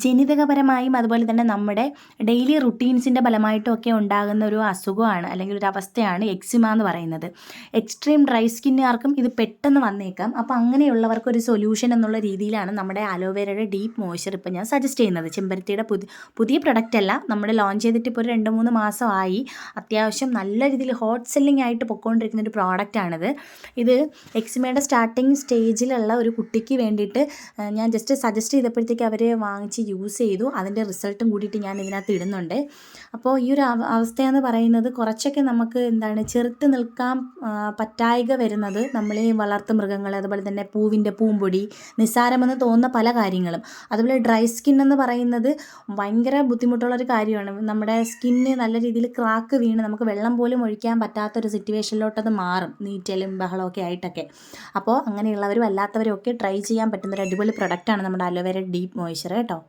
ജനിതകപരമായും അതുപോലെ തന്നെ നമ്മുടെ ഡെയിലി റുട്ടീൻസിൻ്റെ ഫലമായിട്ടും ഒക്കെ ഉണ്ടാകുന്ന ഒരു അസുഖമാണ് അല്ലെങ്കിൽ ഒരു അവസ്ഥയാണ് എക്സിമ എന്ന് പറയുന്നത്. എക്സ്ട്രീം ഡ്രൈ സ്കിന്നുകാർക്കും ഇത് പെട്ടെന്ന് വന്നേക്കാം. അപ്പോൾ അങ്ങനെയുള്ളവർക്ക് ഒരു സൊല്യൂഷൻ എന്നുള്ള രീതിയിലാണ് നമ്മുടെ അലോവേരയുടെ ഡീപ്പ് മോയ്സ്ചർ ഇപ്പോൾ ഞാൻ സജസ്റ്റ് ചെയ്യുന്നത്. ചെമ്പരത്തിയുടെ പുതിയ പ്രൊഡക്റ്റ് അല്ല, നമ്മൾ ലോഞ്ച് ചെയ്തിട്ട് ഇപ്പോൾ ഒരു 2-3 മാസമായി. അത്യാവശ്യം നല്ല രീതിയിൽ ഹോട്ട് സെല്ലിംഗ് ആയിട്ട് പൊയ്ക്കൊണ്ടിരിക്കുന്ന ഒരു പ്രോഡക്റ്റാണിത്. ഇത് എക്സിമയുടെ സ്റ്റാർട്ടിങ് സ്റ്റേജിലുള്ള ഒരു കുട്ടിക്ക് വേണ്ടിയിട്ട് ഞാൻ ജസ്റ്റ് സജസ്റ്റ് ചെയ്തപ്പോഴത്തേക്ക് അവർ വാങ്ങിച്ച് യൂസ് ചെയ്തു. അതിൻ്റെ റിസൾട്ടും കൂടിയിട്ട് ഞാൻ ഇതിനകത്ത് ഇടുന്നുണ്ട്. അപ്പോൾ ഈ ഒരു അവസ്ഥയെന്ന് പറയുന്നത് കുറച്ചൊക്കെ നമുക്ക് ചെറുത്ത് നിൽക്കാൻ പറ്റായിക വരുന്നത് നമ്മൾ ഈ വളർത്തു മൃഗങ്ങൾ, അതുപോലെ തന്നെ പൂമ്പൊടി, നിസ്സാരമെന്ന് തോന്നുന്ന പല കാര്യങ്ങളും. അതുപോലെ ഡ്രൈ സ്കിൻ എന്ന് പറയുന്നത് ഭയങ്കര ബുദ്ധിമുട്ടുള്ളൊരു കാര്യമാണ്. നമ്മുടെ സ്കിന്ന് നല്ല രീതിയിൽ ക്രാക്ക് വീണ് നമുക്ക് വെള്ളം പോലും ഒഴിക്കാൻ പറ്റാത്തൊരു സിറ്റുവേഷനിലോട്ടത് മാറും, നീറ്റലും ബഹളമൊക്കെ ആയിട്ടൊക്കെ. അപ്പോൾ അങ്ങനെയുള്ളവരും അല്ലാത്തവരും ഒക്കെ ട്രൈ ചെയ്യാൻ പറ്റുന്നൊരു അടിപൊളി പ്രൊഡക്റ്റാണ് നമ്മുടെ അലോവേര ഡീപ്പ് മോയ്സ്ചർ കേട്ടോ.